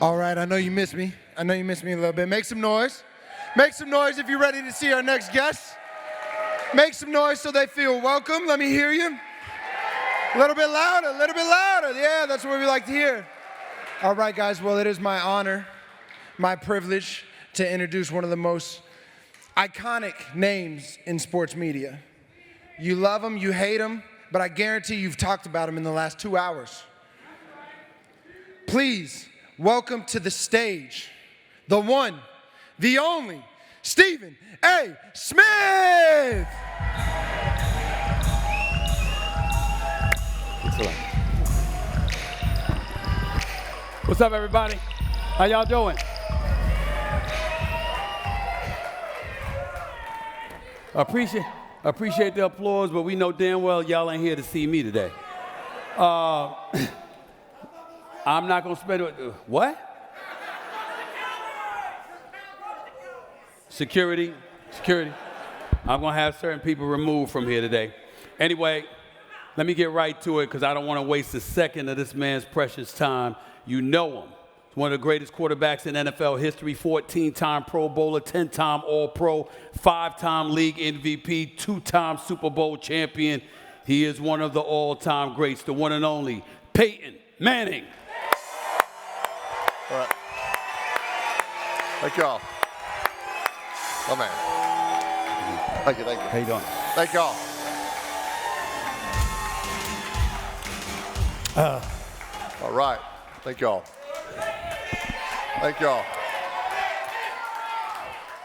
All right, I know you miss me. I know you miss me a little bit. Make some noise. Make some noise if you're ready to see our next guest. Make some noise so they feel welcome. Let me hear you. A little bit louder, a little bit louder. Yeah, that's what we like to hear. All right, guys, well, it is my honor, my privilege to introduce one of the most iconic names in sports media. You love him, you hate him, but I guarantee you've talked about him in the last 2 hours. Please welcome to the stage, the one, the only, Stephen A. Smith! What's up, everybody? How y'all doing? Appreciate the applause, but we know damn well y'all ain't here to see me today. I'm not gonna spend it. What? Security. I'm gonna have certain people removed from here today. Anyway, let me get right to it because I don't want to waste a second of this man's precious time. You know him. He's one of the greatest quarterbacks in NFL history, 14-time Pro Bowler, 10-time All-Pro, 5-time league MVP, 2-time Super Bowl champion. He is one of the all-time greats, the one and only Peyton Manning. All right. Thank y'all. Oh, man. Thank you. How you doing? Thank y'all. All right. Thank y'all. Thank y'all.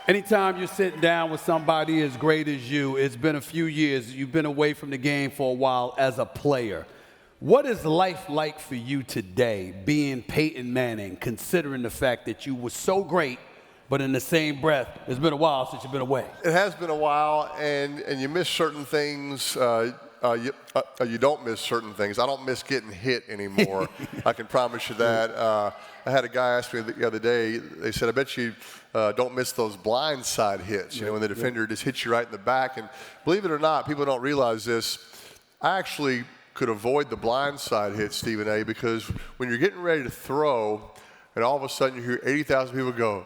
Anytime you're sitting down with somebody as great as you, it's been a few years, you've been away from the game for a while as a player. What is life like for you today, being Peyton Manning, considering the fact that you were so great, but in the same breath, it's been a while since you've been away? It has been a while, and you miss certain things. You don't miss certain things. I don't miss getting hit anymore. I can promise you that. I had a guy ask me the other day, they said, I bet you don't miss those blindside hits, you know, when the defender just hits you right in the back. And believe it or not, people don't realize this. I actually could avoid the blindside hit, Stephen A., because when you're getting ready to throw, and all of a sudden you hear 80,000 people go,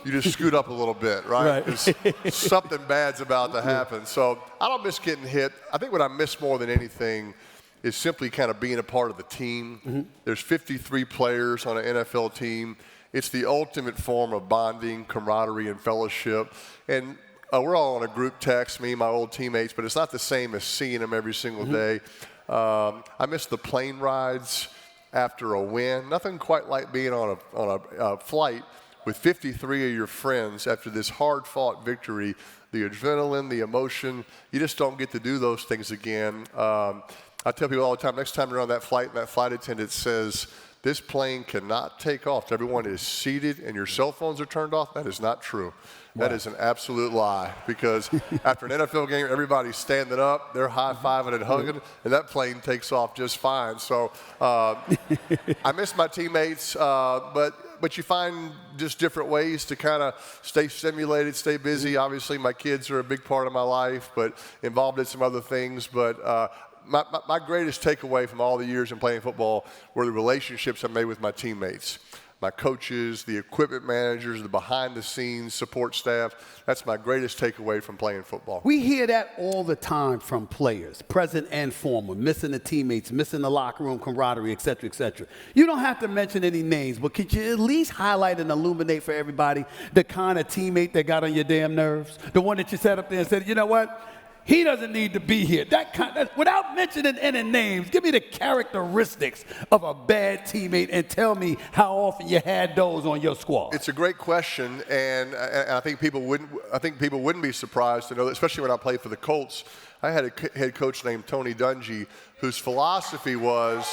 you just scoot up a little bit, right? Because something bad's about to happen. So I don't miss getting hit. I think what I miss more than anything is simply kind of being a part of the team. Mm-hmm. There's 53 players on an NFL team. It's the ultimate form of bonding, camaraderie, and fellowship. And we're all on a group text, me and my old teammates, but it's not the same as seeing them every single day. I miss the plane rides after a win. Nothing quite like being on a flight with 53 of your friends after this hard-fought victory. The adrenaline, the emotion, you just don't get to do those things again. I tell people all the time, next time you're on that flight and that flight attendant says, this plane cannot take off. Everyone is seated and your cell phones are turned off. That is not true. Wow. That is an absolute lie, because after an NFL game, everybody's standing up, they're high-fiving and hugging, and that plane takes off just fine. So I miss my teammates, but you find just different ways to kind of stay stimulated, stay busy. Obviously, my kids are a big part of my life, but involved in some other things. But my greatest takeaway from all the years in playing football were the relationships I made with my teammates. My coaches, the equipment managers, the behind-the-scenes support staff. That's my greatest takeaway from playing football. We hear that all the time from players, present and former, missing the teammates, missing the locker room camaraderie, et cetera, et cetera. You don't have to mention any names, but could you at least highlight and illuminate for everybody the kind of teammate that got on your damn nerves? The one that you sat up there and said, you know what? He doesn't need to be here. Without mentioning any names, give me the characteristics of a bad teammate and tell me how often you had those on your squad. It's a great question, and I think people wouldn't be surprised to know that, especially when I played for the Colts. I had a head coach named Tony Dungy, whose philosophy was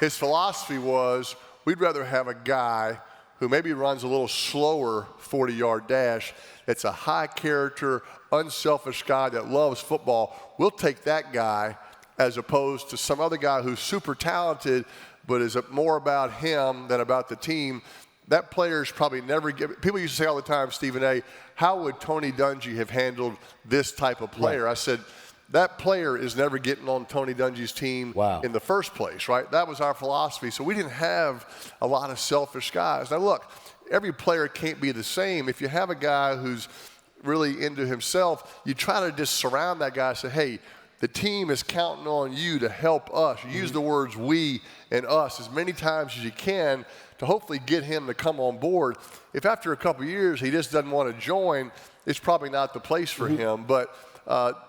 his philosophy was we'd rather have a guy who maybe runs a little slower 40-yard dash. It's a high-character, unselfish guy that loves football. We'll take that guy as opposed to some other guy who's super talented but is more about him than about the team. That player's probably never – people used to say all the time, Stephen A., how would Tony Dungy have handled this type of player? Right. I said, that player is never getting on Tony Dungy's team in the first place, right? That was our philosophy. So we didn't have a lot of selfish guys. Now, look, every player can't be the same. If you have a guy who's really into himself, you try to just surround that guy and say, hey, the team is counting on you to help us. You use the words we and us as many times as you can to hopefully get him to come on board. If after a couple of years he just doesn't want to join, it's probably not the place for him. But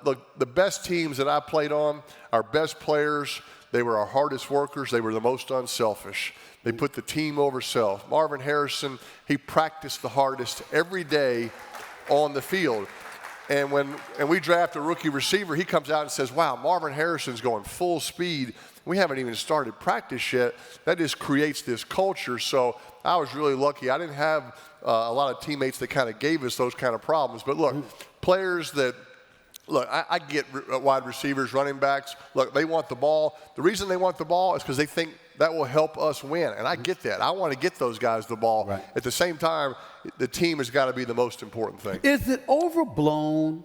look, the best teams that I played on, our best players, they were our hardest workers. They were the most unselfish. They put the team over self. Marvin Harrison, he practiced the hardest every day on the field. And when we draft a rookie receiver, he comes out and says, wow, Marvin Harrison's going full speed. We haven't even started practice yet. That just creates this culture. So I was really lucky. I didn't have a lot of teammates that kind of gave us those kind of problems. But look, players that – look, I get wide receivers, running backs. Look, they want the ball. The reason they want the ball is because they think that will help us win. And I get that. I want to get those guys the ball. Right. At the same time, the team has got to be the most important thing. Is it overblown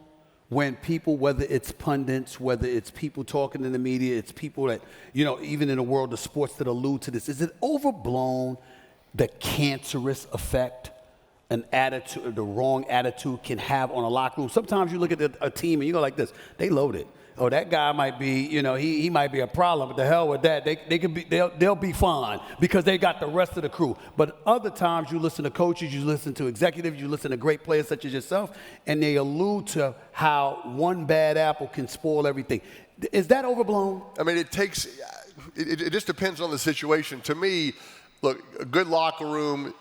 when people, whether it's pundits, whether it's people talking in the media, it's people that, you know, even in the world of sports that allude to this, is it overblown the cancerous effect an attitude, the wrong attitude can have on a locker room? Sometimes you look at a team and you go like this, they loaded. Oh, that guy might be, you know, he might be a problem, but the hell with that. They'll be fine because they got the rest of the crew. But other times you listen to coaches, you listen to executives, you listen to great players such as yourself, and they allude to how one bad apple can spoil everything. Is that overblown? I mean, it just depends on the situation. To me, look, a good locker room,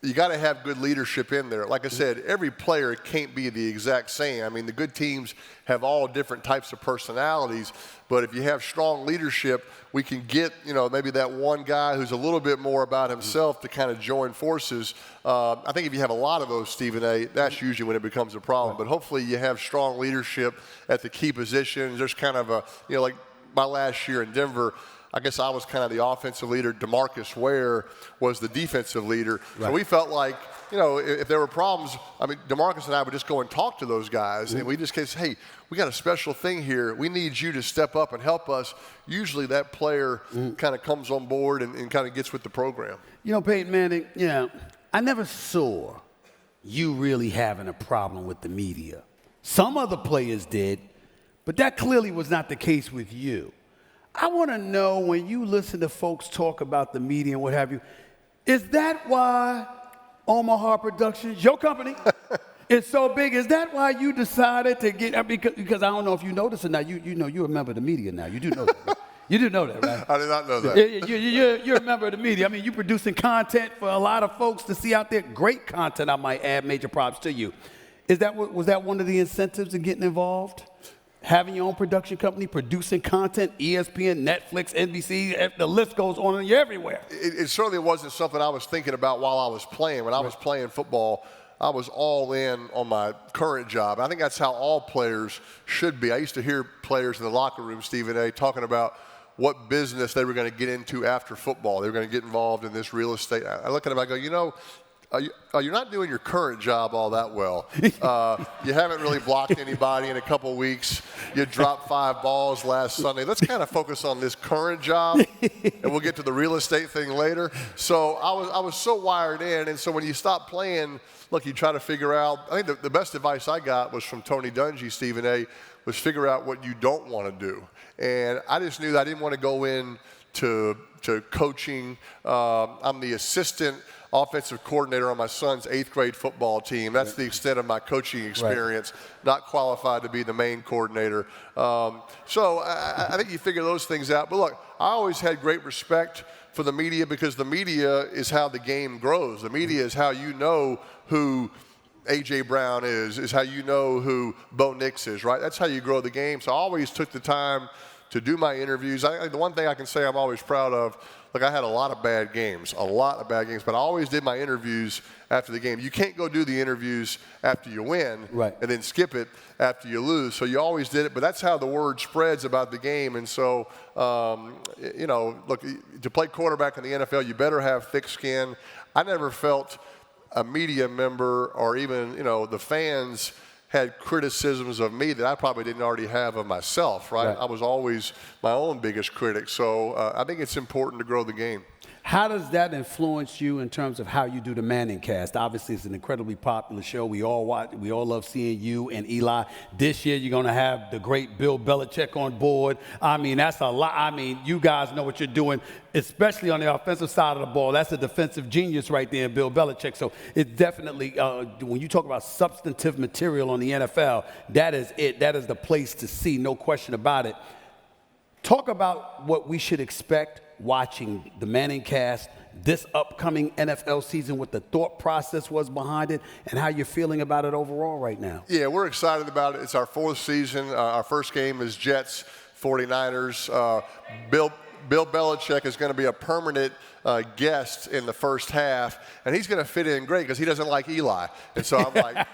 you got to have good leadership in there. Like I said, every player can't be the exact same. I mean, the good teams have all different types of personalities, but if you have strong leadership, we can get, you know, maybe that one guy who's a little bit more about himself to kind of join forces. I think if you have a lot of those, Stephen A., that's usually when it becomes a problem. But hopefully you have strong leadership at the key positions. There's kind of a, you know, like my last year in Denver, I guess I was kind of the offensive leader. DeMarcus Ware was the defensive leader. Right. So we felt like, you know, if there were problems, I mean, DeMarcus and I would just go and talk to those guys, and we just say, hey, we got a special thing here. We need you to step up and help us. Usually that player kind of comes on board and kind of gets with the program. You know, Peyton Manning, you know, I never saw you really having a problem with the media. Some other players did, but that clearly was not the case with you. I want to know, when you listen to folks talk about the media and what have you, is that why Omaha Productions, your company, is so big? Is that why you decided to get, because I don't know if you notice it now, you know you're a member of the media now. You do know that, right? You do know that, right? I did not know that. You're a member of the media. I mean, you're producing content for a lot of folks to see out there. Great content, I might add. Major props to you. Was that one of the incentives in getting involved? Having your own production company, producing content, ESPN, Netflix, NBC, the list goes on, and you're everywhere. It certainly wasn't something I was thinking about while I was playing. When I was playing football, I was all in on my current job. I think that's how all players should be. I used to hear players in the locker room, Stephen A., talking about what business they were going to get into after football. They were going to get involved in this real estate. I look at them, I go, you know, you're not doing your current job all that well. You haven't really blocked anybody in a couple of weeks. You dropped 5 balls last Sunday. Let's kind of focus on this current job, and we'll get to the real estate thing later. So I was so wired in, and so when you stop playing, look, you try to figure out. I think the best advice I got was from Tony Dungy, Stephen A., was figure out what you don't want to do. And I just knew that I didn't want to go in to coaching. I'm the assistant offensive coordinator on my son's 8th grade football team. That's the extent of my coaching experience, not qualified to be the main coordinator. So I think you figure those things out. But look, I always had great respect for the media because the media is how the game grows. The media is how you know who A.J. Brown is how you know who Bo Nix is, right? That's how you grow the game. So I always took the time to do my interviews. The one thing I can say I'm always proud of, look, I had a lot of bad games, but I always did my interviews after the game. You can't go do the interviews after you win and then skip it after you lose. So you always did it, but that's how the word spreads about the game. And so, you know, look, to play quarterback in the NFL, you better have thick skin. I never felt a media member or even, you know, the fans had criticisms of me that I probably didn't already have of myself, right? I was always my own biggest critic. So I think it's important to grow the game. How does that influence you in terms of how you do the Manning cast? Obviously, it's an incredibly popular show. We all watch. We all love seeing you and Eli. This year, you're going to have the great Bill Belichick on board. I mean, that's a lot. I mean, you guys know what you're doing, especially on the offensive side of the ball. That's a defensive genius right there in Bill Belichick. So it's definitely, when you talk about substantive material on the NFL, that is it. That is the place to see, no question about it. Talk about what we should expect watching the Manning cast this upcoming NFL season, what the thought process was behind it, and how you're feeling about it overall right now. Yeah, we're excited about it. It's our 4th season. Our first game is Jets, 49ers. Bill Belichick is going to be a permanent guest in the first half, and he's going to fit in great because he doesn't like Eli. And so I'm like,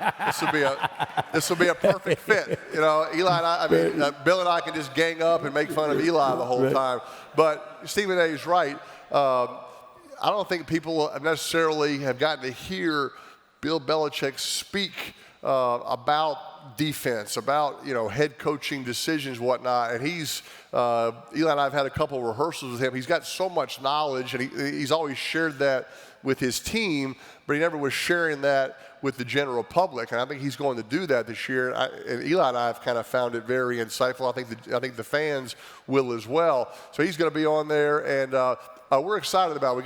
this will be a perfect fit. You know, Eli and I mean, Bill and I can just gang up and make fun of Eli the whole time. But Stephen A. is right. I don't think people necessarily have gotten to hear Bill Belichick speak about defense, about head coaching decisions, whatnot. And Eli and I have had a couple of rehearsals with him. He's got so much knowledge, and he's always shared that with his team, but he never was sharing that with the general public. And I think he's going to do that this year. And Eli and I have kind of found it very insightful. I think the fans will as well. So he's going to be on there, and we're excited about it. We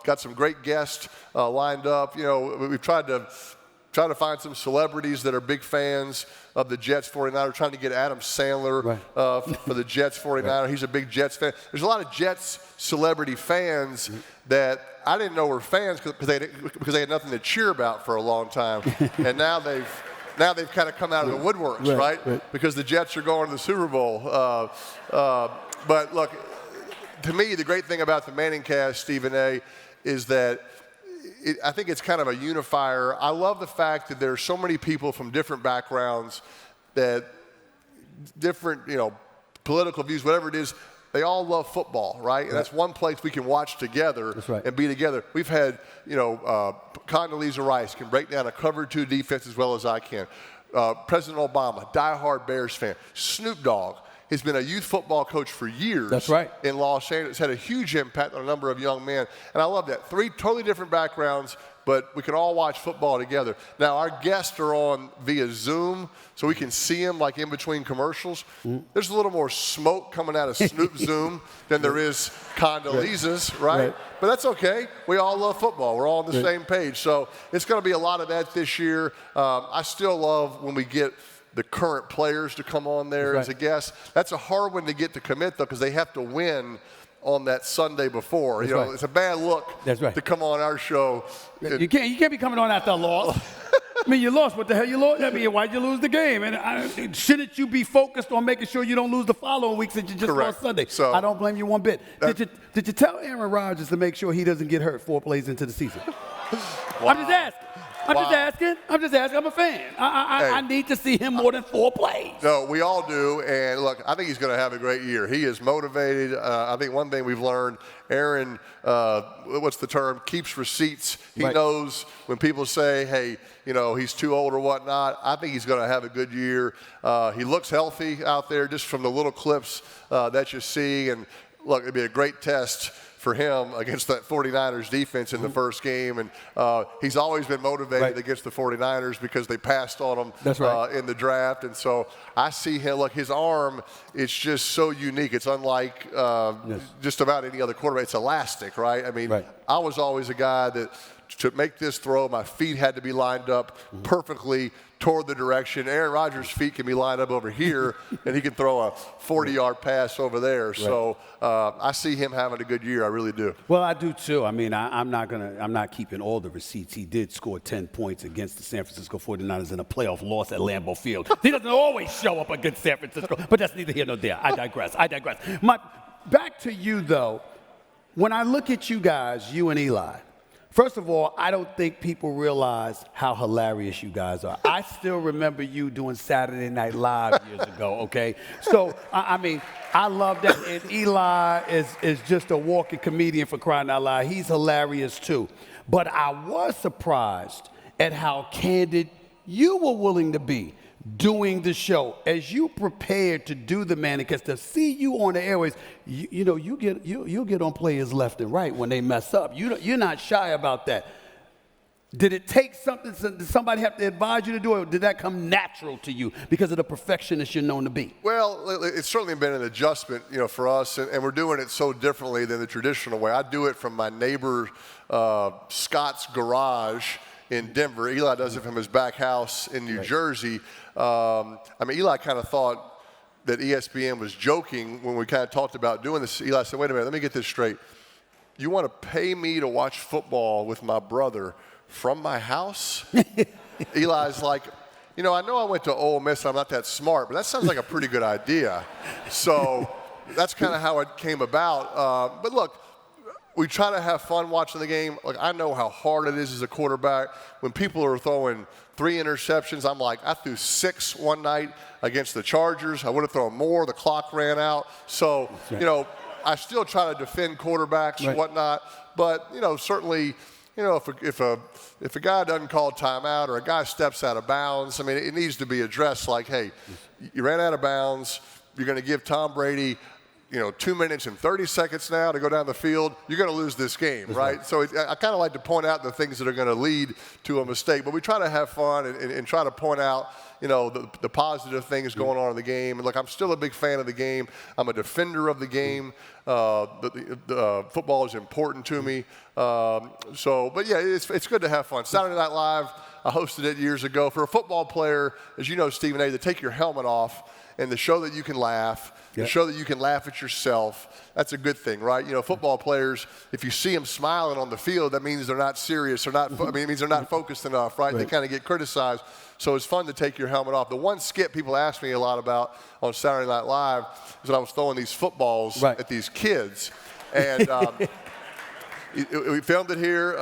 got some great guests lined up. We've tried to find some celebrities that are big fans of the Jets 49ers. We're trying to get Adam Sandler for the Jets 49ers. He's a big Jets fan. There's a lot of Jets celebrity fans that I didn't know were fans because they had nothing to cheer about for a long time. And now they've kind of come out of the woodworks, right? Because the Jets are going to the Super Bowl. But look, to me, the great thing about the Manning cast, Stephen A., is that I think it's kind of a unifier. I love the fact that there are so many people from different backgrounds, that different, political views, whatever it is, they all love football, right? And that's one place we can watch together and be together. We've had, Condoleezza Rice can break down a cover 2 defense as well as I can. President Obama, diehard Bears fan. Snoop Dogg has been a youth football coach for years. That's right. In Los Angeles. Had a huge impact on a number of young men. And I love that. 3 totally different backgrounds, but we can all watch football together. Now, our guests are on via Zoom, so we can see them like in between commercials. There's a little more smoke coming out of Snoop's Zoom than there is Condoleezza's, right? But that's okay. We all love football. We're all on the same page. So it's going to be a lot of that this year. I still love when we get the current players to come on there as a guest. That's a hard one to get to commit, though, because they have to win on that Sunday before. It's a bad look to come on our show. You can't be coming on after a loss. I mean, you lost. What the hell you lost? I mean, why'd you lose the game? And shouldn't you be focused on making sure you don't lose the following week since you just lost Sunday? So I don't blame you one bit. Did you tell Aaron Rodgers to make sure he doesn't get hurt 4 plays into the season? Wow. I'm just asking. I'm just asking. I'm a fan. I need to see him more than 4 plays. No, we all do. And look, I think he's going to have a great year. He is motivated. I think one thing we've learned, Aaron, what's the term? Keeps receipts. He knows when people say, hey, he's too old or whatnot. I think he's going to have a good year. He looks healthy out there just from the little clips that you see. And look, it'd be a great test for him against that 49ers defense in the first game. And he's always been motivated against the 49ers because they passed on him in the draft. And so I see him, look, his arm, it's just so unique. It's unlike just about any other quarterback. It's elastic, right? I mean, I was always a guy that to make this throw, my feet had to be lined up perfectly toward the direction. Aaron Rodgers' feet can be lined up over here, and he can throw a 40-yard pass over there. So I see him having a good year. I really do. Well, I do too. I mean, I'm not keeping all the receipts. He did score 10 points against the San Francisco 49ers in a playoff loss at Lambeau Field. He doesn't always show up against San Francisco, but that's neither here nor there. I digress. Back to you, though. When I look at you guys, you and Eli, first of all, I don't think people realize how hilarious you guys are. I still remember you doing Saturday Night Live years ago, okay? So, I mean, I love that. And Eli is just a walking comedian, for crying out loud. He's hilarious, too. But I was surprised at how candid you were willing to be doing the show as you prepared to do the Manning cast, to see you on the airways. You'll get on players left and right when they mess up. You're not shy about that. Did it take something? Did somebody have to advise you to do it, or did that come natural to you because of the perfectionist you're known to be? Well, it's certainly been an adjustment, for us, and we're doing it so differently than the traditional way. I do it from my neighbor Scott's garage in Denver. Eli does it from his back house in New Jersey. Eli kind of thought that ESPN was joking when we kind of talked about doing this. Eli said, wait a minute, let me get this straight. You want to pay me to watch football with my brother from my house? Eli's like, I know I went to Ole Miss, I'm not that smart, but that sounds like a pretty good idea. So that's kind of how it came about. But look, we try to have fun watching the game. Like, I know how hard it is as a quarterback. When people are throwing 3 interceptions, I'm like, I threw 6 one night against the Chargers. I would have thrown more. The clock ran out. So, I still try to defend quarterbacks and whatnot. But, certainly, if a guy doesn't call timeout or a guy steps out of bounds, it needs to be addressed like, hey, you ran out of bounds. You're going to give Tom Brady 2 minutes and 30 seconds now to go down the field, you're going to lose this game, right? So I kind of like to point out the things that are going to lead to a mistake. But we try to have fun and try to point out, the positive things going on in the game. And look, I'm still a big fan of the game. I'm a defender of the game. The football is important to me. But yeah, it's good to have fun. Saturday Night Live, I hosted it years ago. For a football player, as you know, Stephen A., to take your helmet off and to show that you can laugh, to show that you can laugh at yourself, that's a good thing, right? Football players, if you see them smiling on the field, that means they're not serious or not. It means they're not focused enough, right? They kind of get criticized. So it's fun to take your helmet off. The one skit people ask me a lot about on Saturday Night Live is that I was throwing these footballs at these kids, and we filmed it here.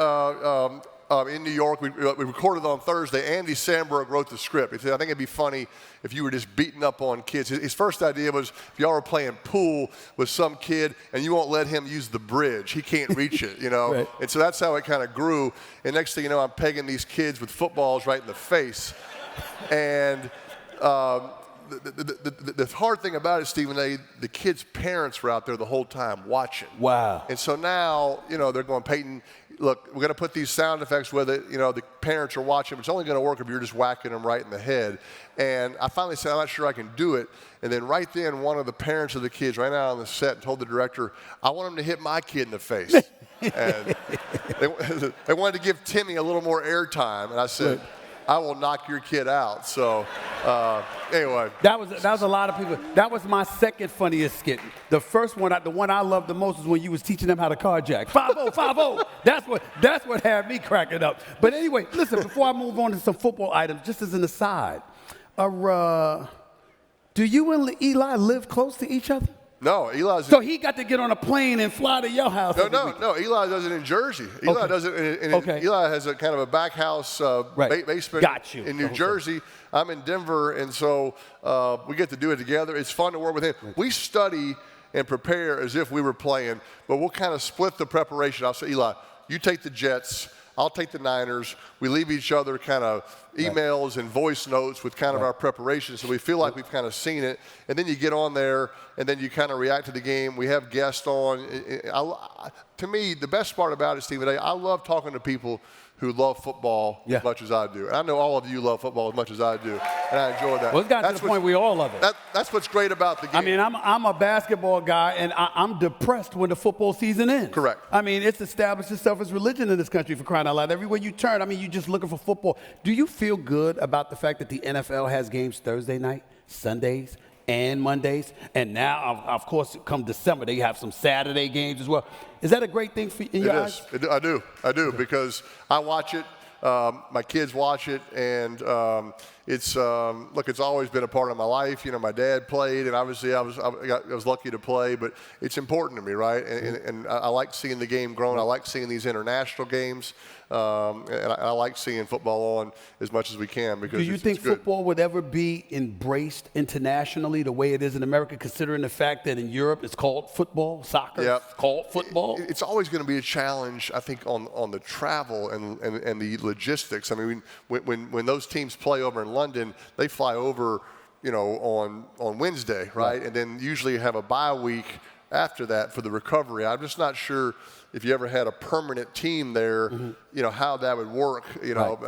In New York. We recorded it on Thursday. Andy Samberg wrote the script. He said, I think it'd be funny if you were just beating up on kids. His first idea was if y'all were playing pool with some kid and you won't let him use the bridge. He can't reach it, Right. And so that's how it kind of grew. And next thing you know, I'm pegging these kids with footballs right in the face. And the hard thing about it, Stephen A., the kids' parents were out there the whole time watching. Wow. And so now, they're going, Peyton, look, we're going to put these sound effects with it. The parents are watching, but it's only going to work if you're just whacking them right in the head. And I finally said, I'm not sure I can do it. And then right then, one of the parents of the kids ran out on the set and told the director, I want him to hit my kid in the face. And they wanted to give Timmy a little more airtime. And I said, I will knock your kid out. So anyway. That was a lot of people. That was my second funniest skit. The first one, the one I loved the most was when you was teaching them how to carjack. 5-0, 5-0. That's what had me cracking up. But anyway, listen, before I move on to some football items, just as an aside, do you and Eli live close to each other? No, Eli's. So he got to get on a plane and fly to your house. No. Eli does it in Jersey. Eli does it Eli has a kind of a back house basement in New Jersey. I'm in Denver, and so we get to do it together. It's fun to work with him. We study and prepare as if we were playing, but we'll kind of split the preparation. I'll say, Eli, you take the Jets. I'll take the Niners. We leave each other kind of emails and voice notes with kind of our preparation, so we feel like we've kind of seen it. And then you get on there, and then you kind of react to the game. We have guests on. To me, the best part about it, Stephen A., I love talking to people who love football as much as I do. And I know all of you love football as much as I do, and I enjoy that. Well, it's got to the point we all love it. That's what's great about the game. I'm a basketball guy, and I'm depressed when the football season ends. Correct. It's established itself as religion in this country, for crying out loud. Everywhere you turn, you're just looking for football. Do you feel good about the fact that the NFL has games Thursday night, Sundays, and Mondays? And now, of course, come December, they have some Saturday games as well. Is that a great thing in your eyes? I do, because I watch it. My kids watch it, and look, it's always been a part of my life. You know, my dad played, and obviously I was lucky to play, but it's important to me, right? And I like seeing the game growing. I like seeing these international games, and I like seeing football on as much as we can because do you think football would ever be embraced internationally the way it is in America, considering the fact that in Europe it's called football, soccer, yep. It's called football? It's always going to be a challenge, I think, on the travel and the logistics. I mean, when those teams play over in London, they fly over, you know, on Wednesday, right? And then usually have a bye week after that for the recovery. I'm just not sure if you ever had a permanent team there, you know, how that would work. You know,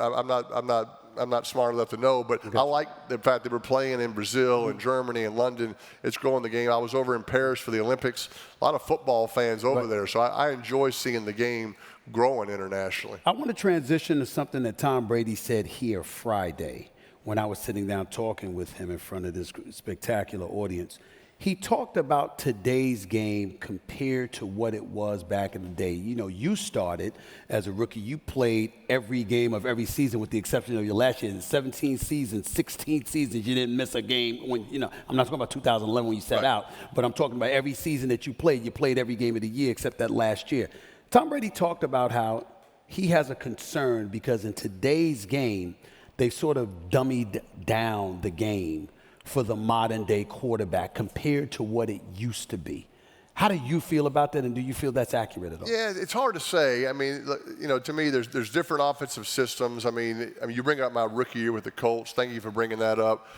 I'm not smart enough to know, but I like the fact that we're playing in Brazil and Germany and London. It's growing the game. I was over in Paris for the Olympics. A lot of football fans over there, so I enjoy seeing the game growing internationally. I want to transition to something that Tom Brady said here Friday when I was sitting down talking with him in front of this spectacular audience. He talked about today's game compared to what it was back in the day. You know, you started as a rookie. You played every game of every season with the exception of your last year. In 17 seasons, 16 seasons, you didn't miss a game. When, you know, I'm not talking about 2011 when you sat out, but I'm talking about every season that you played every game of the year except that last year. Tom Brady talked about how he has a concern because in today's game, they've sort of dummied down the game for the modern day quarterback compared to what it used to be. How do you feel about that, and do you feel that's accurate at all? Yeah, it's hard to say. I mean, you know, to me, there's different offensive systems. I mean, you bring up my rookie year with the Colts. Thank you for bringing that up.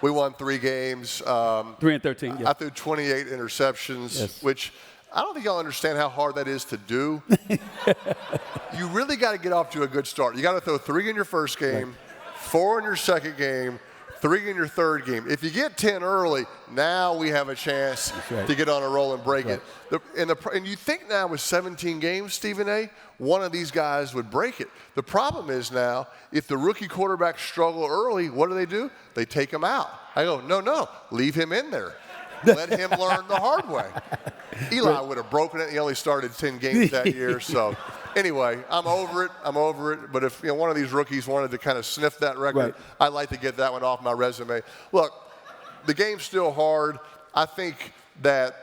We won 3 games. 3 and 13. Yeah. I threw 28 interceptions, which I don't think y'all understand how hard that is to do. You really got to get off to a good start. You got to throw 3 in your first game, 4 in your second game, 3 in your third game. If you get 10 early, now we have a chance to get on a roll and break it. And you think now with 17 games, Stephen A., one of these guys would break it. The problem is now, if the rookie quarterbacks struggle early, what do? They take him out. I go, no, leave him in there. Let him learn the hard way. Eli would have broken it. He only started 10 games that year. So anyway, I'm over it. But if one of these rookies wanted to kind of sniff that record, I'd like to get that one off my resume. Look, the game's still hard. I think that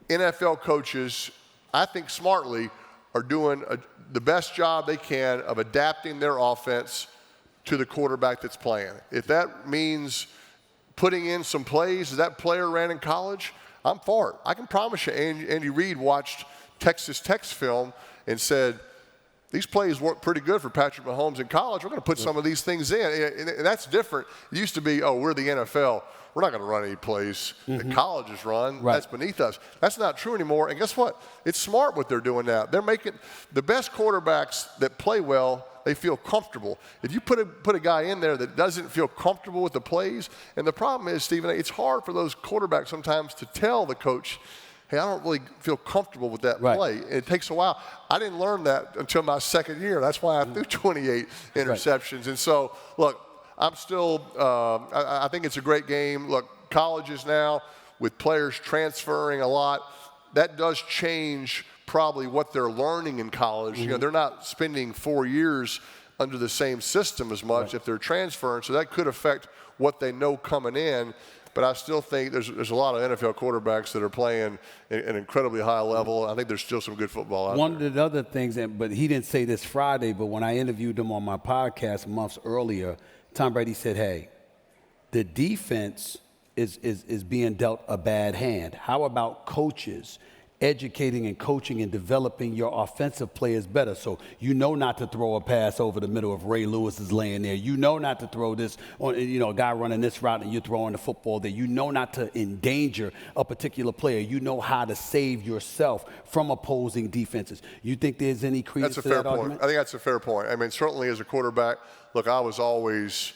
NFL coaches, I think smartly, are doing the best job they can of adapting their offense to the quarterback that's playing. If that means putting in some plays that player ran in college, I'm for it. I can promise you, Andy Reid watched Texas Tech's film and said, these plays work pretty good for Patrick Mahomes in college. We're going to put some of these things in. And that's different. It used to be, we're the NFL. We're not going to run any plays that colleges run. That's beneath us. That's not true anymore. And guess what? It's smart what they're doing now. They're making the best quarterbacks that play well, they feel comfortable. If you put a guy in there that doesn't feel comfortable with the plays, and the problem is, Stephen, it's hard for those quarterbacks sometimes to tell the coach, hey, I don't really feel comfortable with that play. And it takes a while. I didn't learn that until my second year. That's why I threw 28 interceptions. And so, look, I'm still I think it's a great game. Look, colleges now, with players transferring a lot, that does change probably what they're learning in college. You know, they're not spending 4 years under the same system as much if they're transferring, so that could affect what they know coming in. But I still think there's a lot of NFL quarterbacks that are playing at an incredibly high level. I think there's still some good football out there. One of the other things, but he didn't say this Friday, but when I interviewed him on my podcast months earlier, Tom Brady said, hey, the defense is being dealt a bad hand. How about coaches educating and coaching and developing your offensive players better? So you know not to throw a pass over the middle if Ray Lewis is laying there. You know not to throw this on, a guy running this route and you're throwing the football there. You know not to endanger a particular player. You know how to save yourself from opposing defenses. You think there's any credence to that argument? I think that's a fair point. I mean, certainly as a quarterback, look, I was always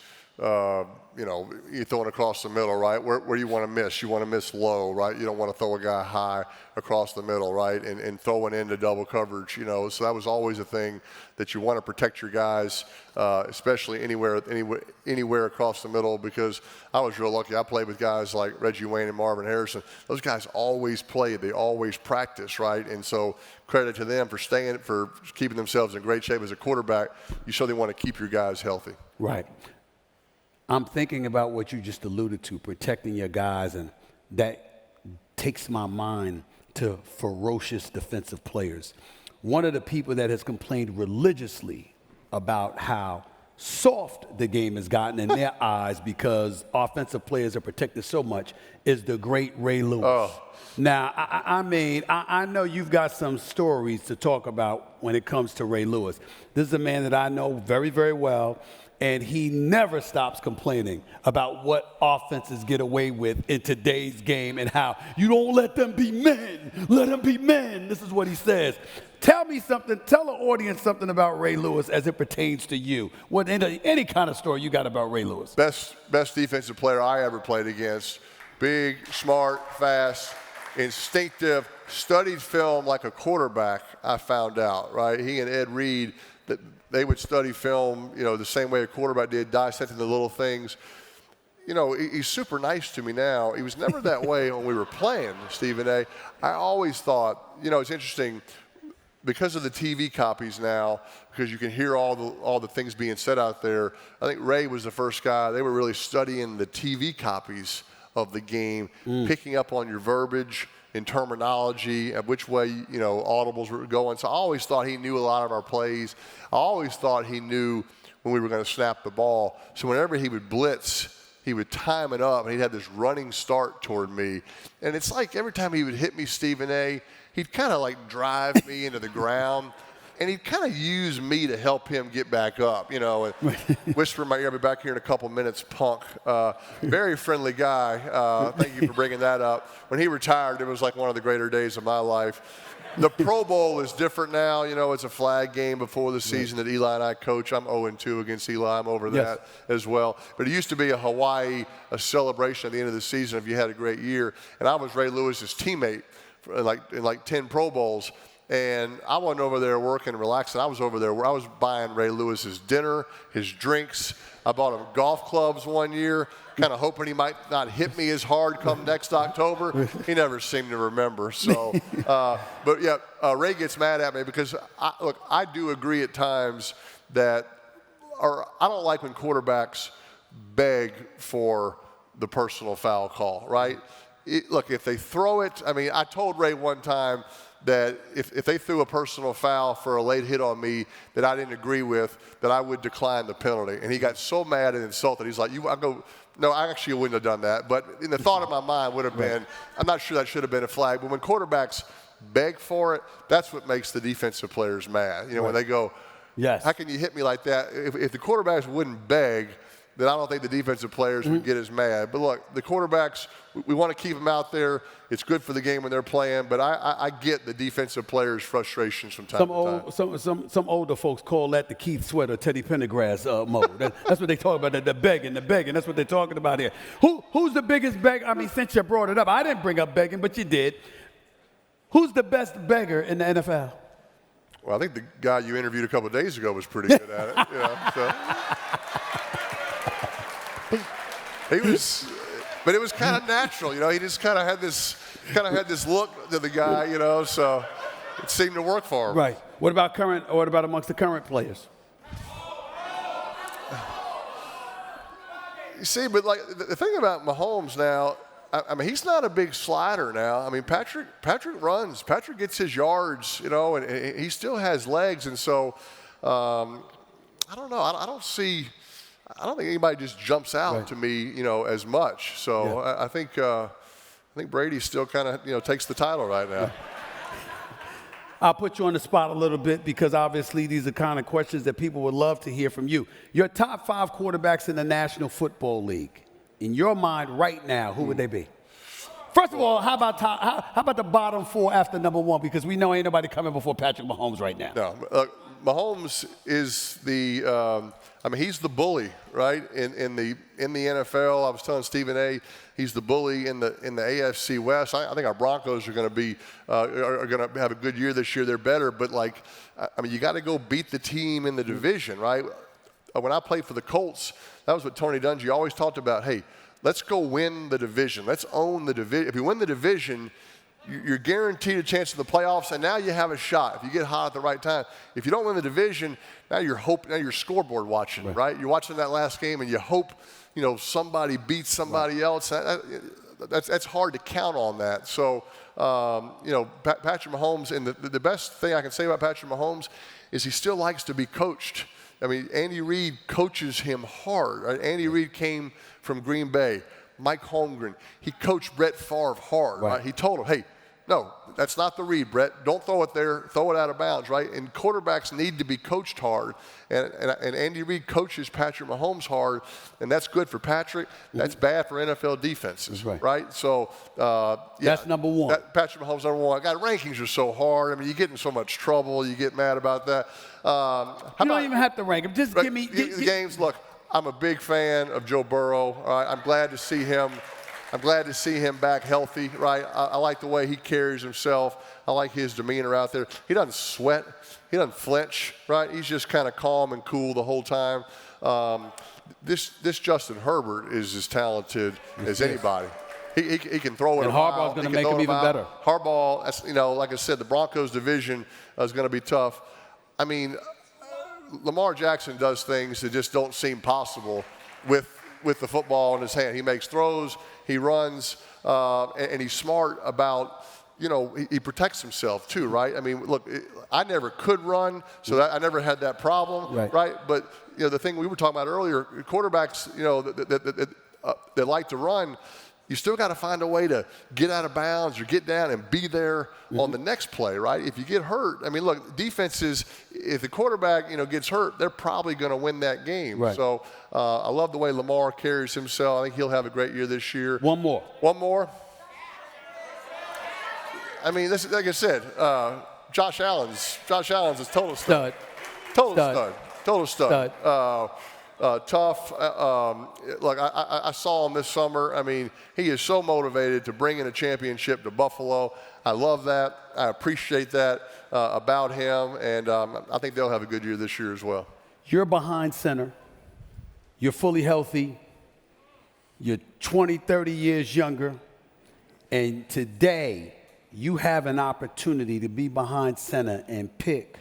you know, you're throwing across the middle, right? Where do you want to miss? You want to miss low, right? You don't want to throw a guy high across the middle, right? And throwing into double coverage, you know. So that was always a thing that you want to protect your guys, especially anywhere across the middle, because I was real lucky. I played with guys like Reggie Wayne and Marvin Harrison. Those guys always played. They always practiced, right? And so credit to them for keeping themselves in great shape as a quarterback. You certainly want to keep your guys healthy. Right. I'm thinking about what you just alluded to, protecting your guys, and that takes my mind to ferocious defensive players. One of the people that has complained religiously about how soft the game has gotten in their eyes because offensive players are protected so much is the great Ray Lewis. Oh. Now, I know you've got some stories to talk about when it comes to Ray Lewis. This is a man that I know very, very well. And he never stops complaining about what offenses get away with in today's game and how you don't let them be men. Let them be men. This is what he says. Tell me something. Tell the audience something about Ray Lewis as it pertains to you. What any kind of story you got about Ray Lewis? Best defensive player I ever played against. Big, smart, fast, instinctive, studied film like a quarterback, I found out, right? He and Ed Reed, that they would study film, you know, the same way a quarterback did, dissecting the little things. You know, he's super nice to me now. He was never that way when we were playing, Stephen A. I always thought, you know, it's interesting, because of the TV copies now, because you can hear all the things being said out there, I think Ray was the first guy. They were really studying the TV copies of the game, picking up on your verbiage and terminology, of which way, you know, audibles were going. So I always thought he knew a lot of our plays. I always thought he knew when we were going to snap the ball. So whenever he would blitz, he would time it up, and he'd have this running start toward me. And it's like every time he would hit me, Stephen A., he'd kind of like drive me into the ground, and he'd kind of use me to help him get back up, you know, and whisper in my ear, I'll be back here in a couple minutes, punk. Very friendly guy. Thank you for bringing that up. When he retired, it was like one of the greater days of my life. The Pro Bowl is different now. You know, it's a flag game before the season that Eli and I coach. I'm 0-2 against Eli. I'm over that as well. But it used to be a celebration at the end of the season if you had a great year. And I was Ray Lewis's teammate in like 10 Pro Bowls. And I wasn't over there working and relaxing. I was over there where I was buying Ray Lewis's dinner, his drinks. I bought him golf clubs one year, kind of hoping he might not hit me as hard come next October. He never seemed to remember. So, but yeah, Ray gets mad at me because, I do agree at times that, or I don't like when quarterbacks beg for the personal foul call, right? Look, if they throw it, I mean, I told Ray one time that if they threw a personal foul for a late hit on me that I didn't agree with, that I would decline the penalty. And he got so mad and insulted. He's like, no, I actually wouldn't have done that. But in the thought of my mind would have been, I'm not sure that should have been a flag. But when quarterbacks beg for it, that's what makes the defensive players mad. You know, when they go, how can you hit me like that? If the quarterbacks wouldn't beg, then I don't think the defensive players would get as mad. But look, the quarterbacks, we want to keep them out there. It's good for the game when they're playing, but I get the defensive players' frustrations from time to time. Some older folks call that the Keith Sweat or Teddy Pendergrass mode. That's what they talk about, the begging. That's what they're talking about here. Who's the biggest beggar? I mean, since you brought it up, I didn't bring up begging, but you did. Who's the best beggar in the NFL? Well, I think the guy you interviewed a couple of days ago was pretty good at it. He was, but it was kind of natural, you know. He just kind of had this look to the guy, you know. So it seemed to work for him. Right. What about amongst the current players? You see, but like the thing about Mahomes now, I mean, he's not a big slider now. I mean, Patrick runs. Patrick gets his yards, you know, and he still has legs. And so, I don't know. I don't think anybody just jumps out to me, you know, as much. So I think Brady still kind of, you know, takes the title right now. I'll put you on the spot a little bit because obviously these are kind of questions that people would love to hear from you. Your top 5 quarterbacks in the National Football League. In your mind right now, who would they be? First of all, how about the bottom 4 after number 1? Because we know ain't nobody coming before Patrick Mahomes right now. No, Mahomes is he's the bully, right? In the NFL, I was telling Stephen A. He's the bully in the AFC West. I think our Broncos are going to be are going to have a good year this year. They're better, but you got to go beat the team in the division, right? When I played for the Colts, that was what Tony Dungy always talked about. Hey, let's go win the division. Let's own the division. If you win the division, you're guaranteed a chance in the playoffs, and now you have a shot if you get hot at the right time. If you don't win the division, now you're scoreboard watching, right? You're watching that last game, and you hope, somebody beats somebody else. That's hard to count on that. So, Patrick Mahomes, and the best thing I can say about Patrick Mahomes is he still likes to be coached. I mean, Andy Reid coaches him hard. Right? Andy Reid came from Green Bay. Mike Holmgren, he coached Brett Favre hard. Right? He told him, hey, no, that's not the read, Brett. Don't throw it there. Throw it out of bounds, right? And quarterbacks need to be coached hard. And Andy Reid coaches Patrick Mahomes hard, and that's good for Patrick. That's bad for NFL defenses, right? So, that's number one. Patrick Mahomes, number one. God, rankings are so hard. I mean, you get in so much trouble. You get mad about that. You don't even have to rank them. Just give me the games. Look, I'm a big fan of Joe Burrow. All right? I'm glad to see him. I'm glad to see him back healthy, right? I like the way he carries himself. I like his demeanor out there. He doesn't sweat. He doesn't flinch, right? He's just kind of calm and cool the whole time. This Justin Herbert is as talented as anybody. He can throw it. And Harbaugh's going to make him even better. Harbaugh, like I said, the Broncos division is going to be tough. I mean, Lamar Jackson does things that just don't seem possible with the football in his hand. He makes throws, he runs, and he's smart about, he protects himself too, right? I mean, look, I never could run, so I never had that problem, right? But, the thing we were talking about earlier, quarterbacks, that like to run, you still got to find a way to get out of bounds or get down and be there on the next play, right? If you get hurt, I mean, look, defenses, if the quarterback, gets hurt, they're probably going to win that game. Right. So I love the way Lamar carries himself. I think he'll have a great year this year. One more. I mean, this is, like I said, Josh Allen's a total stud. Total stud. Tough. Look, I saw him this summer. I mean, he is so motivated to bring in a championship to Buffalo. I love that. I appreciate that about him, and I think they'll have a good year this year as well. You're behind center. You're fully healthy. You're 20, 30 years younger. And today, you have an opportunity to be behind center and pick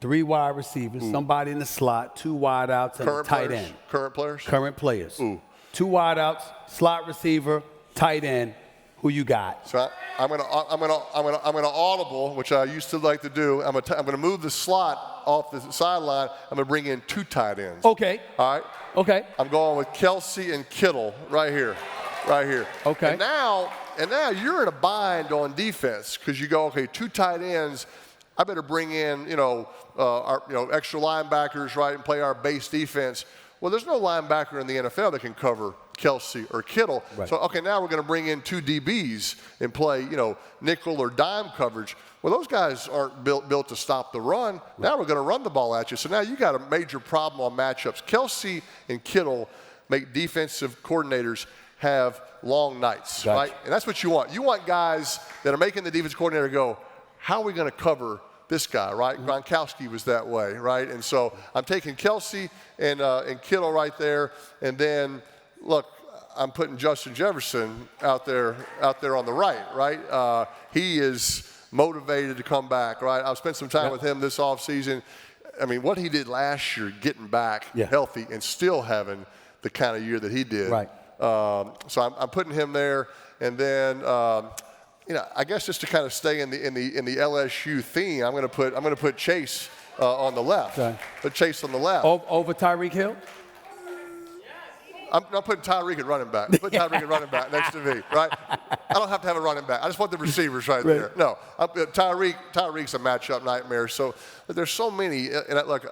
3 wide receivers, somebody in the slot, 2 wideouts, and a tight end. Current players? Current players. 2 wideouts, slot receiver, tight end. Who you got? So I'm gonna audible, which I used to like to do. I'm gonna move the slot off the sideline. I'm gonna bring in 2 tight ends. Okay. All right. Okay. I'm going with Kelsey and Kittle right here. Okay. And now you're in a bind on defense because you go, okay, 2 tight ends. I better bring in, our extra linebackers, right, and play our base defense. Well, there's no linebacker in the NFL that can cover Kelsey or Kittle. Right. So, okay, now we're going to bring in 2 DBs and play, nickel or dime coverage. Well, those guys aren't built to stop the run. Right. Now we're going to run the ball at you. So now you got a major problem on matchups. Kelsey and Kittle make defensive coordinators have long nights, gotcha. Right? And that's what you want. You want guys that are making the defense coordinator go, how are we going to cover this guy, right? Gronkowski was that way, right? And so I'm taking Kelsey and Kittle right there, and then look, I'm putting Justin Jefferson out there on the right? He is motivated to come back, right? I've spent some time with him this offseason. I mean, what he did last year, getting back healthy and still having the kind of year that he did. Right. So I'm putting him there, and then. I guess just to kind of stay in the LSU theme, I'm going to put Chase on the left. Okay. Put Chase on the left. Over Tyreek Hill? I'm putting Tyreek at running back. Put Tyreek at running back next to me, right? I don't have to have a running back. I just want the receivers right there. No, Tyreek's a matchup nightmare. So there's so many. And look,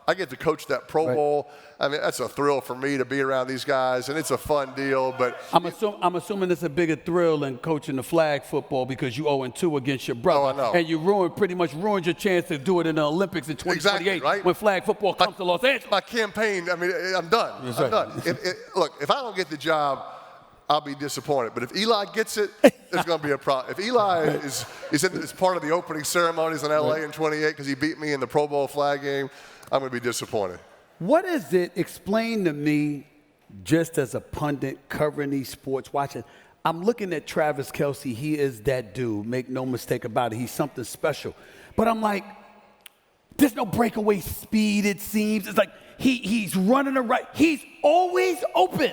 I get to coach that Pro Bowl. I mean, that's a thrill for me to be around these guys, and it's a fun deal. But I'm assuming it's a bigger thrill than coaching the flag football because you 0-2 against your brother. Oh, I know. And you pretty much ruined your chance to do it in the Olympics in 2028 exactly, right? when flag football comes to Los Angeles. My campaign, I mean, I'm done. I'm done. Look, if I don't get the job, I'll be disappointed. But if Eli gets it, there's going to be a problem. If Eli is part of the opening ceremonies in LA in 28 because he beat me in the Pro Bowl flag game, I'm going to be disappointed. What is it? Explain to me, just as a pundit covering these sports, watching. I'm looking at Travis Kelce. He is that dude. Make no mistake about it. He's something special. But I'm like, there's no breakaway speed, it seems. It's like he's running the right. He's always open.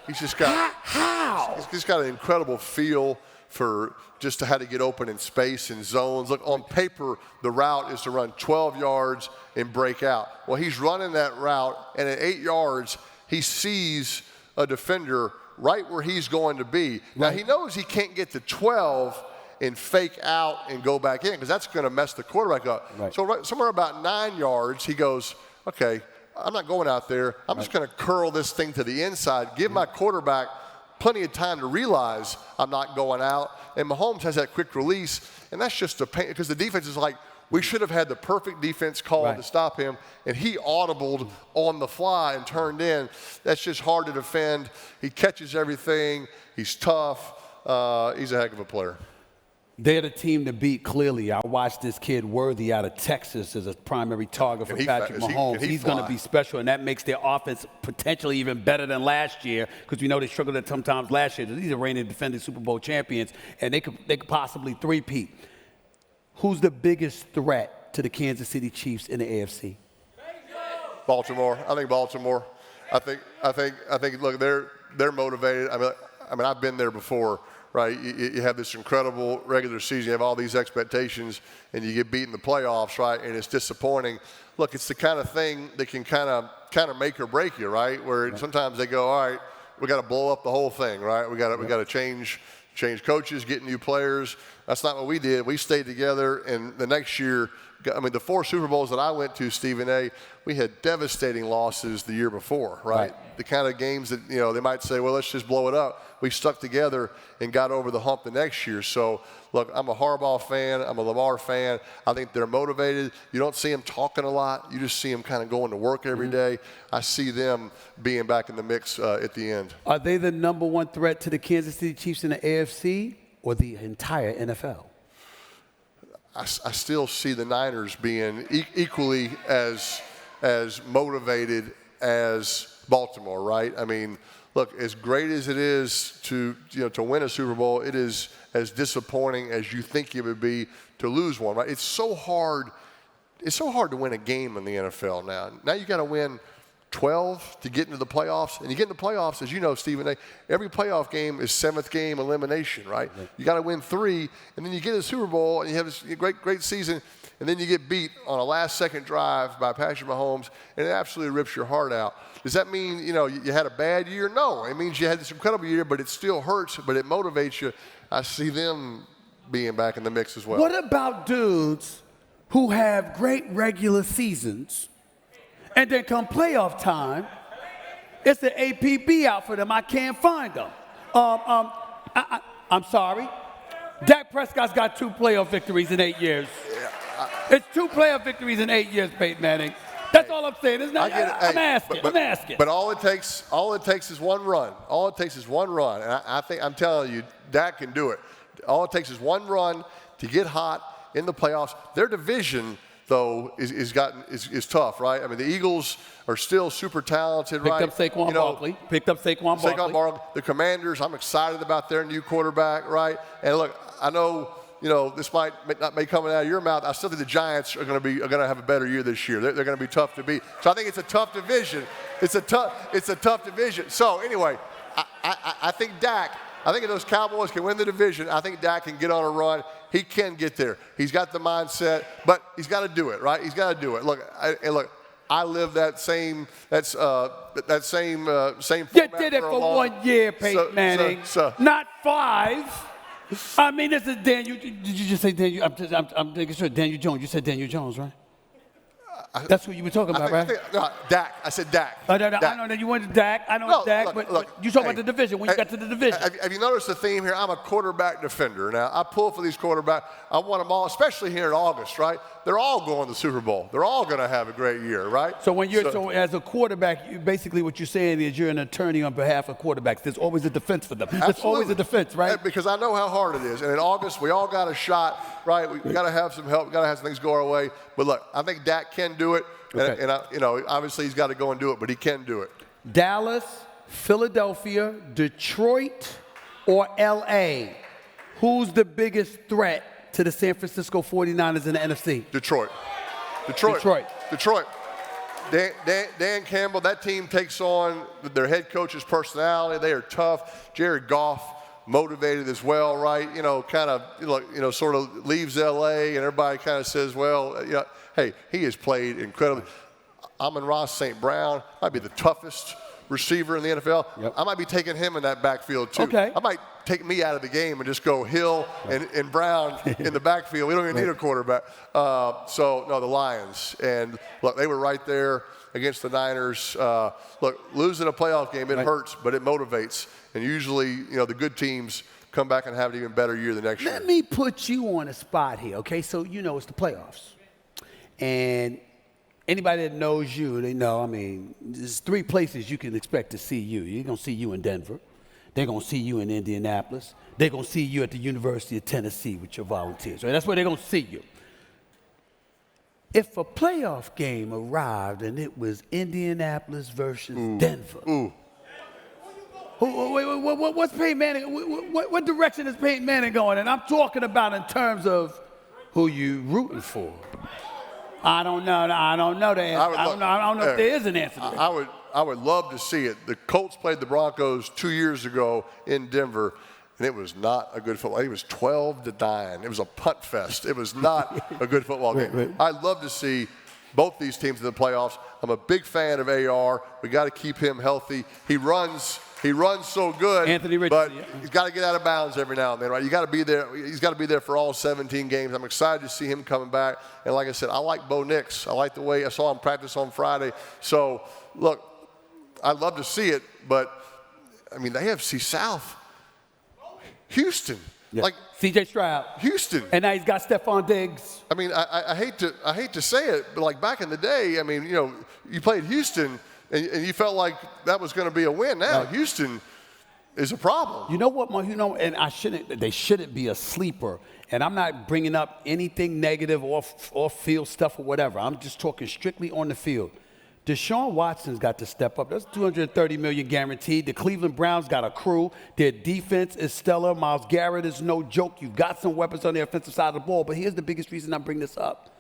He's just got how? He's just got an incredible feel for just how to get open in space and zones. Look, on paper, the route is to run 12 yards and break out. Well, he's running that route, and at 8 yards, he sees a defender right where he's going to be. Now, he knows he can't get to 12 and fake out and go back in because that's going to mess the quarterback up. Right. So somewhere about 9 yards, he goes, okay, I'm not going out there. I'm just going to curl this thing to the inside, give my quarterback plenty of time to realize I'm not going out. And Mahomes has that quick release, and that's just a pain because the defense is like, we should have had the perfect defense call to stop him, and he audibled on the fly and turned in. That's just hard to defend. He catches everything. He's tough. He's a heck of a player. They're the team to beat, clearly. I watched this kid Worthy out of Texas as a primary target for Patrick Mahomes. He's going to be special, and that makes their offense potentially even better than last year because we know they struggled at sometimes last year. These are reigning defending Super Bowl champions, and they could possibly three-peat. Who's the biggest threat to the Kansas City Chiefs in the AFC? Baltimore. I think Baltimore. I think. Look, they're motivated. I mean, I've been there before. Right, you have this incredible regular season. You have all these expectations, and you get beat in the playoffs, right? And it's disappointing. Look, it's the kind of thing that can kind of make or break you, right? Where sometimes they go, all right, we got to blow up the whole thing, right? We got to change coaches, get new players. That's not what we did. We stayed together, and the next year, I mean, the 4 Super Bowls that I went to, Stephen A., we had devastating losses the year before, right? The kind of games that, they might say, well, let's just blow it up. We stuck together and got over the hump the next year. So, look, I'm a Harbaugh fan. I'm a Lamar fan. I think they're motivated. You don't see them talking a lot. You just see them kind of going to work every day. I see them being back in the mix at the end. Are they the number one threat to the Kansas City Chiefs in the AFC or the entire NFL? I still see the Niners being equally as motivated as Baltimore, right? I mean, look, as great as it is to win a Super Bowl, it is as disappointing as you think it would be to lose one, right? It's so hard to win a game in the NFL now. Now you got to win 12 to get into the playoffs, and you get into the playoffs, as you know, Stephen A., every playoff game is 7th game elimination, right? You got to win 3, and then you get a Super Bowl, and you have this great season, and then you get beat on a last-second drive by Patrick Mahomes, and it absolutely rips your heart out. Does that mean, you had a bad year? No. It means you had this incredible year, but it still hurts, but it motivates you. I see them being back in the mix as well. What about dudes who have great regular seasons, and then come playoff time, it's the APB out for them. I can't find them. I'm sorry. Dak Prescott's got 2 playoff victories in 8 years. It's 2 playoff victories in 8 years, Peyton Manning. That's all I'm saying, isn't it? I'm asking. But all it takes is one run. All it takes is one run. And I'm telling you, Dak can do it. All it takes is one run to get hot in the playoffs. Their division, though, is tough, right? I mean, the Eagles are still super talented, right? Picked up Saquon Barkley. The Commanders, I'm excited about their new quarterback, right? And look, I know, this may come out of your mouth. I still think the Giants are going to have a better year this year. They're going to be tough to beat. So I think it's a tough division. It's a tough division. So anyway, I think Dak. I think if those Cowboys can win the division, I think Dak can get on a run. He can get there. He's got the mindset, but he's got to do it, right? He's got to do it. Look, I live that same format. You did it for 1 year, Peyton Manning, not 5. I mean, this is Daniel. Did you just say Daniel? I'm making sure Daniel Jones. You said Daniel Jones, right? That's who you were talking about, right? No, Dak. I said Dak. No, Dak. I know that you wanted Dak. I know it's Dak, but you talking about the division when you got to the division. Have you noticed the theme here? I'm a quarterback defender. Now, I pull for these quarterbacks. I want them all, especially here in August, right? They're all going to the Super Bowl. They're all going to have a great year, right? So when so as a quarterback, basically what you're saying is you're an attorney on behalf of quarterbacks. There's always a defense for them. Absolutely. There's always a defense, right? Because I know how hard it is. And in August, we all got a shot, right? We got to have some help. We got to have some things go our way. But look, I think Dak can do it. Okay. And obviously he's got to go and do it, but he can do it. Dallas, Philadelphia, Detroit, or L.A.? Who's the biggest threat to the San Francisco 49ers in the NFC? Detroit. Dan Campbell, that team takes on their head coach's personality. They are tough. Jared Goff, motivated as well, right? Sort of leaves L.A. and everybody kind of says, well, hey, he has played incredibly. Amon-Ra St. Brown might be the toughest receiver in the NFL. Yep. I might be taking him in that backfield too. Okay. I might take me out of the game and just go Hill and Brown in the backfield. We don't even need a quarterback. The Lions. And look, they were right there against the Niners. Look, losing a playoff game, it hurts, but it motivates. And usually, the good teams come back and have an even better year the next year. Let me put you on a spot here, okay? So, it's the playoffs. And anybody that knows you, they know, there's 3 places you can expect to see you. You're going to see you in Denver. They're going to see you in Indianapolis. They're going to see you at the University of Tennessee with your Volunteers. Right? That's where they're going to see you. If a playoff game arrived and it was Indianapolis versus Denver. What's Peyton Manning? What direction is Peyton Manning going? And I'm talking about in terms of who you rooting for. I don't know the answer. I don't know if there is an answer to that. I would love to see it. The Colts played the Broncos 2 years ago in Denver, and it was not a good football. It was 12-9. It was a punt fest. It was not a good football game. Right. I'd love to see both these teams in the playoffs. I'm a big fan of AR. We got to keep him healthy. He runs so good, Anthony but Richardson, he's got to get out of bounds every now and then, right? You got to be there. He's got to be there for all 17 games. I'm excited to see him coming back. And like I said, I like Bo Nix. I like the way I saw him practice on Friday. So, look, I'd love to see it, but, the AFC South, Houston. Yeah. Like C.J. Stroud. Houston. And now he's got Stephon Diggs. I hate to say it, but like back in the day, you played Houston and you felt like that was going to be a win. Now Houston is a problem. You know what, and they shouldn't be a sleeper. And I'm not bringing up anything negative off field stuff or whatever. I'm just talking strictly on the field. Deshaun Watson's got to step up. That's $230 million guaranteed. The Cleveland Browns got a crew. Their defense is stellar. Myles Garrett is no joke. You've got some weapons on the offensive side of the ball. But here's the biggest reason I bring this up.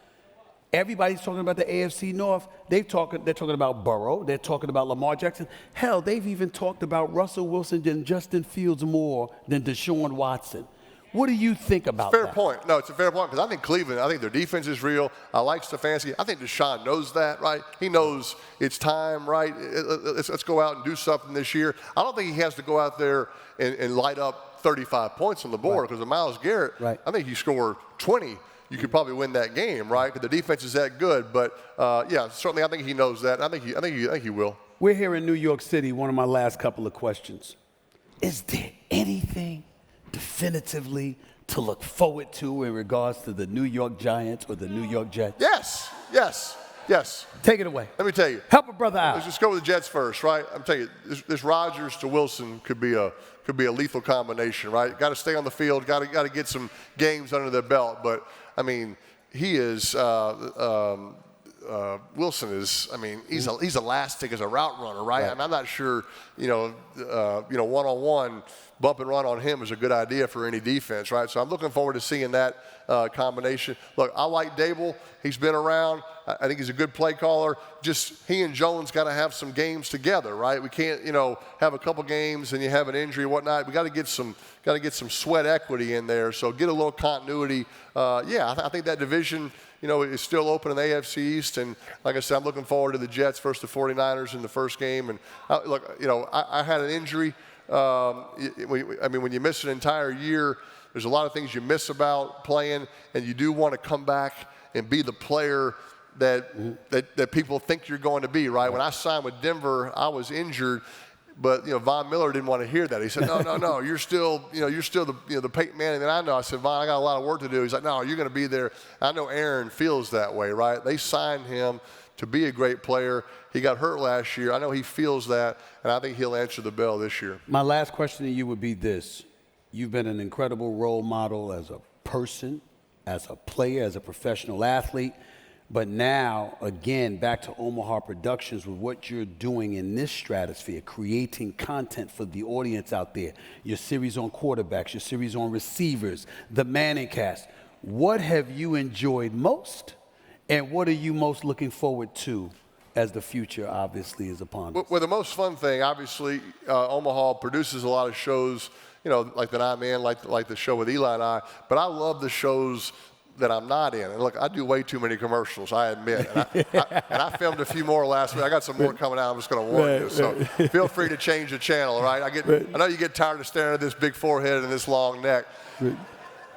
Everybody's talking about the AFC North. They're talking about Burrow. They're talking about Lamar Jackson. Hell, they've even talked about Russell Wilson and Justin Fields more than Deshaun Watson. What do you think about that? Fair point. No, it's a fair point because I think Cleveland, I think their defense is real. I like Stefanski. I think Deshaun knows that, right? He knows it's time, right? Let's go out and do something this year. I don't think he has to go out there and light up 35 points on the board because of Myles Garrett. Right. I think you score 20, you could probably win that game, right? Because the defense is that good. But, certainly I think he knows that. I think he will. We're here in New York City. One of my last couple of questions. Is there anything definitively to look forward to in regards to the New York Giants or the New York Jets? Yes. Take it away. Let me tell you. Help a brother out. Let's just go with the Jets first, right? I'm telling you, this Rodgers to Wilson could be a lethal combination, right? Got to stay on the field. Got to get some games under their belt. But he is. Wilson is, he's elastic as a route runner, right? Right. I'm not sure, one-on-one bump and run on him is a good idea for any defense, right? So I'm looking forward to seeing that combination. Look, I like Dable. He's been around. I think he's a good play caller. Just he and Jones got to have some games together, right? We can't, have a couple games and you have an injury or whatnot. We got to get some sweat equity in there. So get a little continuity. I think that division, is still open in the AFC East. And like I said, I'm looking forward to the Jets versus the 49ers in the first game. And I had an injury. When you miss an entire year, there's a lot of things you miss about playing, and you do want to come back and be the player that people think you're going to be, right? When I signed with Denver, I was injured. But Von Miller didn't want to hear that. He said, "No, you're still the Peyton Manning that I know." I said, "Von, I got a lot of work to do." He's like, "No, you're going to be there." I know Aaron feels that way, right? They signed him to be a great player. He got hurt last year. I know he feels that, and I think he'll answer the bell this year. My last question to you would be this: you've been an incredible role model as a person, as a player, as a professional athlete. But now, again, back to Omaha Productions with what you're doing in this stratosphere, creating content for the audience out there, your series on quarterbacks, your series on receivers, the Manning cast. What have you enjoyed most, and what are you most looking forward to as the future obviously is upon us? Well, the most fun thing, obviously, Omaha produces a lot of shows, like that I'm in, like the show with Eli and I, but I love the shows that I'm not in. And look, I do way too many commercials, I admit. And I filmed a few more last week. I got some more coming out. I'm just going to warn you. So feel free to change the channel, all right? I know you get tired of staring at this big forehead and this long neck.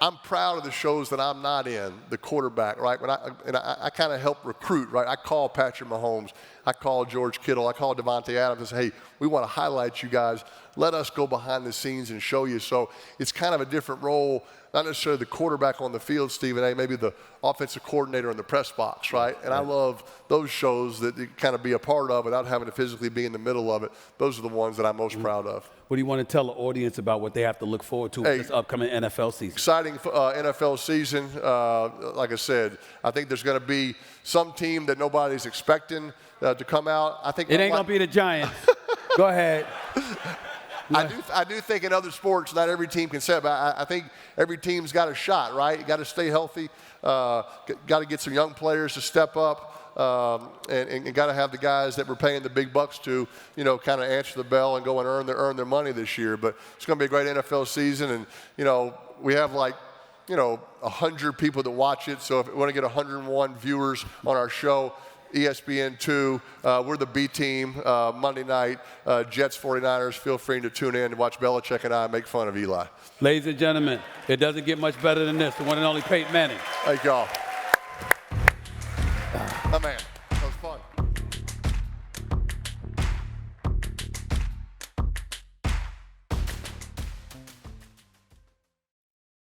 I'm proud of the shows that I'm not in, the quarterback, right? I kind of help recruit, right? I call Patrick Mahomes. I call George Kittle. I call Devontae Adams and say, hey, we want to highlight you guys. Let us go behind the scenes and show you. So it's kind of a different role, not necessarily the quarterback on the field, Stephen A., maybe the offensive coordinator in the press box, right? And I love those shows that you kind of be a part of without having to physically be in the middle of it. Those are the ones that I'm most proud of. What do you want to tell the audience about what they have to look forward to this upcoming NFL season? Exciting NFL season. Like I said, I think there's going to be some team that nobody's expecting to come out. I think it ain't going to be the Giants. Go ahead. I do think in other sports, not every team can say it, but I think every team's got a shot, right? You got to stay healthy. Got to get some young players to step up. And got to have the guys that we're paying the big bucks to, kind of answer the bell and go and earn their money this year. But it's going to be a great NFL season, and we have 100 people that watch it. So if we want to get 101 viewers on our show, ESPN2, we're the B team Monday night. Jets 49ers. Feel free to tune in and watch Belichick and I make fun of Eli. Ladies and gentlemen, it doesn't get much better than this. The one and only Peyton Manning. Thank y'all. My man.